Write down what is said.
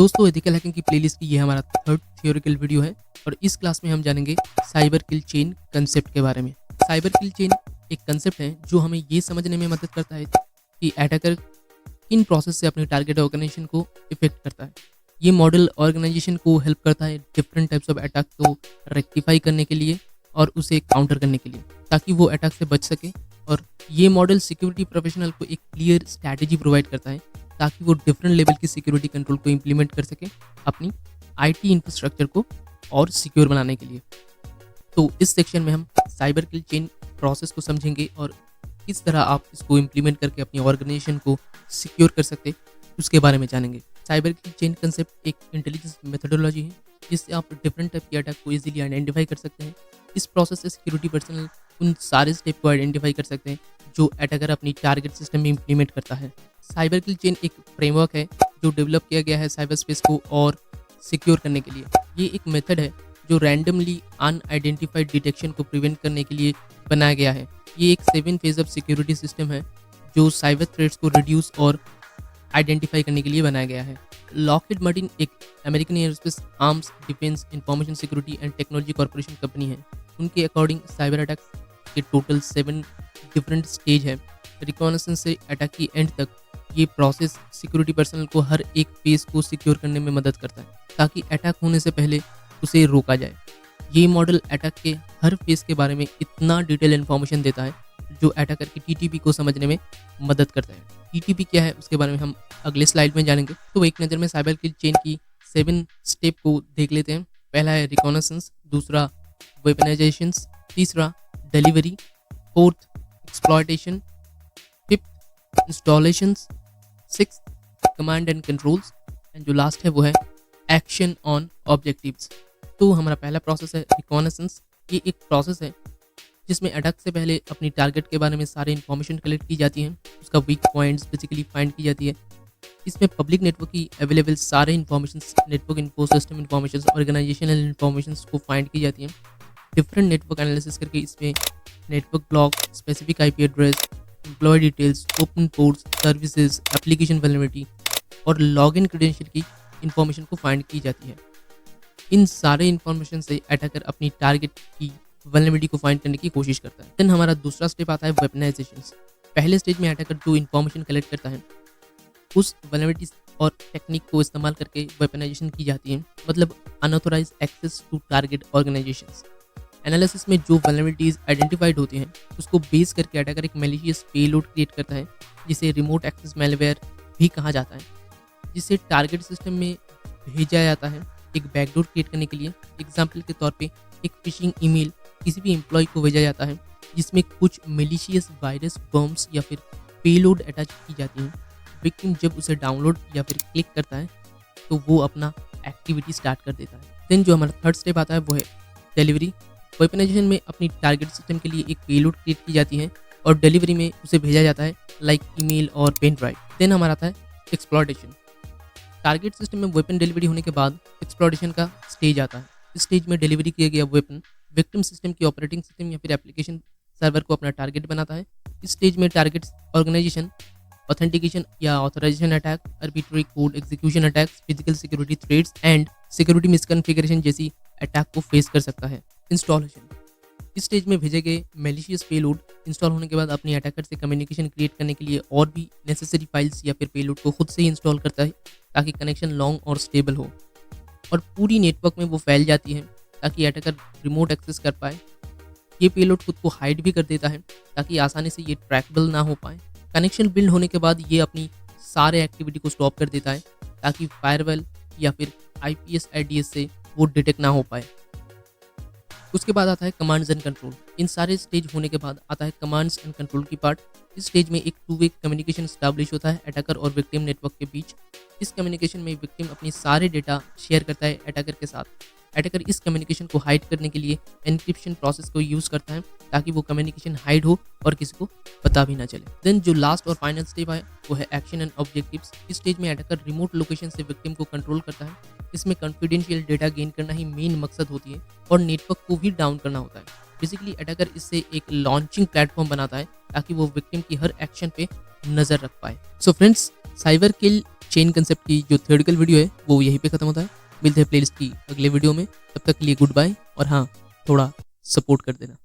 दोस्तों, ethical hacking की playlist की ये हमारा थर्ड थियोरिकल वीडियो है और इस क्लास में हम जानेंगे साइबर किल चेन कंसेप्ट के बारे में। साइबर किल चेन एक कंसेप्ट है जो हमें ये समझने में मदद करता है कि अटैकर किन प्रोसेस से अपने टारगेट ऑर्गेनाइजेशन को इफेक्ट करता है। ये मॉडल ऑर्गेनाइजेशन को हेल्प करता है डिफरेंट टाइप्स ऑफ अटैक को रेक्टिफाई करने के लिए और उसे काउंटर करने के लिए, ताकि वो अटैक से बच सके। और ये मॉडल सिक्योरिटी प्रोफेशनल को एक क्लियर स्ट्रैटेजी प्रोवाइड करता है ताकि वो डिफरेंट लेवल की सिक्योरिटी कंट्रोल को इम्प्लीमेंट कर सके अपनी आईटी इंफ्रास्ट्रक्चर को और सिक्योर बनाने के लिए। तो इस सेक्शन में हम साइबर किल चेन प्रोसेस को समझेंगे और किस तरह आप इसको इम्प्लीमेंट करके अपनी ऑर्गेनाइजेशन को सिक्योर कर सकते उसके बारे में जानेंगे। साइबर किल चेन कंसेप्ट एक इंटेलिजेंस मेथोडोलॉजी है जिससे आप डिफरेंट टाइप के अटैक को इजीली आइडेंटिफाई कर सकते हैं। इस प्रोसेस से सिक्योरिटी पर्सनल उन सारे स्टेप को आइडेंटिफाई कर सकते हैं जो अटैकर अपनी टारगेट सिस्टम में इम्प्लीमेंट करता है। साइबर किल चेन एक फ्रेमवर्क है जो डेवलप किया गया है साइबर स्पेस को और सिक्योर करने के लिए। ये एक मेथड है जो रैंडमली अनआइडेंटिफाइड डिटेक्शन को प्रिवेंट करने के लिए बनाया गया है। ये एक 7 फेज ऑफ सिक्योरिटी सिस्टम है जो साइबर थ्रेट्स को रिड्यूस और आइडेंटिफाई करने के लिए बनाया गया है। लॉकहीड मार्टिन एक American aerospace arms defence information security and technology corporation company है। उनके अकॉर्डिंग साइबर अटैक्स के टोटल 7 डिफरेंट स्टेज है। रिकॉनेसेंस से अटैक की एंड तक ये प्रोसेस सिक्योरिटी पर्सनल को हर एक फेज को सिक्योर करने में मदद करता है ताकि अटैक होने से पहले उसे रोका जाए। ये मॉडल अटैक के हर फेज के बारे में इतना डिटेल इन्फॉर्मेशन देता है जो अटैकर की टीटीपी को समझने में मदद करता है। टीटीपी क्या है उसके बारे में हम अगले स्लाइड में जानेंगे। तो एक नज़र में साइबर किल चेन की 7 स्टेप को देख लेते हैं। पहला है रिकॉनेसेंस, दूसरा वेपनाइजेशन, तीसरा delivery, fourth exploitation, fifth installation, sixth command and controls and जो लास्ट है वो है एक्शन ऑन ऑब्जेक्टिव्स। तो हमारा पहला प्रोसेस है रिकॉनेसेंस। ये एक प्रोसेस है जिसमें अटैक से पहले अपनी टारगेट के बारे में सारे इन्फॉर्मेशन कलेक्ट की जाती है, उसका वीक पॉइंट्स बेसिकली फाइंड की जाती है। इसमें पब्लिक नेटवर्क की अवेलेबल सारे information, network info system information, organisational information को फाइंड की जाती हैं। डिफरेंट नेटवर्क एनालिसिस करके इसमें network block, specific IP address, employ details, open ports, services, application vulnerability और लॉगिन क्रेडेंशियल की इन्फॉर्मेशन को फाइंड की जाती है। इन सारे इन्फॉर्मेशन से अटैकर अपनी टारगेट की वल्नरेबिलिटी को फाइंड करने की कोशिश करता है। देन हमारा दूसरा स्टेप आता है वेपनाइजेशन। पहले स्टेज में अटैकर जो इन्फॉर्मेशन कलेक्ट करता है उस वल्नरेबिलिटी और टेक्निक को इस्तेमाल करके वेपनाइजेशन की जाती है, मतलब unauthorise access to target organisations. Analysis में जो वल्नरेबिलिटीज आइडेंटिफाइड होती हैं उसको बेस करके अटैकर एक मैलिशियस पेलोड क्रिएट करता है जिसे रिमोट एक्सेस मैलवेयर भी कहा जाता है, जिसे टारगेट सिस्टम में भेजा जाता है एक बैकडोर क्रिएट करने के लिए। एग्जाम्पल के तौर पे एक फिशिंग ईमेल किसी भी एम्प्लॉय को भेजा जाता है जिसमें कुछ मैलिशियस वायरस, बम्स या फिर पेलोड अटैच की जाती हैं। विक्टिम जब उसे डाउनलोड या फिर क्लिक करता है तो वो अपना एक्टिविटी स्टार्ट कर देता है। देन जो हमारा थर्ड स्टेप आता है वो है डिलीवरी। वेपनाइजेशन में अपनी टारगेट सिस्टम के लिए एक पेलोड क्रिएट की जाती है और डिलीवरी में उसे भेजा जाता है लाइक ईमेल और पेन ड्राइव। देन हमारा आता है एक्सप्लॉयटेशन। टारगेट सिस्टम में वेपन डिलीवरी होने के बाद एक्सप्लॉयटेशन का स्टेज आता है। इस स्टेज में डिलीवरी किया गया वेपन विक्टिम सिस्टम की ऑपरेटिंग सिस्टम या फिर एप्लीकेशन सर्वर को अपना टारगेट बनाता है। इस स्टेज में टारगेट ऑर्गेनाइजेशन ऑथेंटिकेशन या authorisation attack, arbitrary code execution attacks, physical security threats and security misconfiguration जैसी अटैक को फेस कर सकता है। इंस्टॉलेशन। इस स्टेज में भेजे गए मैलिशियस पेलोड इंस्टॉल होने के बाद अपने अटैकर से कम्युनिकेशन क्रिएट करने के लिए और भी नेसेसरी फाइल्स या फिर पेलोड को खुद से ही इंस्टॉल करता है ताकि कनेक्शन लॉन्ग और स्टेबल हो और पूरी नेटवर्क में वो फैल जाती है ताकि अटैकर रिमोट एक्सेस कर पाए। ये पेलोड खुद को हाइड भी कर देता है ताकि आसानी से ये ट्रैकेबल ना हो पाए। कनेक्शन बिल्ड होने के बाद ये अपनी सारे एक्टिविटी को स्टॉप कर देता है ताकि फायरवॉल या फिर आईपीएस आईडीएस से वो डिटेक्ट ना हो पाए। उसके बाद आता है कमांड्स एंड कंट्रोल। इन सारे स्टेज होने के बाद आता है कमांड्स एंड कंट्रोल की पार्ट। इस स्टेज में एक 2 वे कम्युनिकेशन स्टैब्लिश होता है अटैकर और विक्टिम नेटवर्क के बीच। इस कम्युनिकेशन में विक्टिम अपनी सारे डेटा शेयर करता है अटैकर के साथ। अटैकर इस कम्युनिकेशन को हाइड करने के लिए एन्क्रिप्शन प्रोसेस को यूज़ करता है ताकि वो कम्युनिकेशन हाइड हो और किसी को पता भी ना चले। देन जो लास्ट और फाइनल स्टेप है वो है एक्शन एंड ऑब्जेक्टिव्स। इस स्टेज में अटैकर रिमोट लोकेशन से विक्टिम को कंट्रोल करता है। इसमें कॉन्फिडेंशियल डेटा गेन करना ही मेन मकसद होती है और नेटवर्क को भी डाउन करना होता है। बेसिकली अटैकर इससे एक लॉन्चिंग प्लेटफॉर्म बनाता है ताकि वो विक्टिम की हर एक्शन पे नज़र रख पाए। So friends, cyber kill chain concept की जो थ्योरेटिकल वीडियो है वो यहीं पे खत्म होता है। मिलते हैं प्लेलिस्ट की अगले वीडियो में, तब तक के लिए गुड बाय। और हाँ, थोड़ा सपोर्ट कर देना।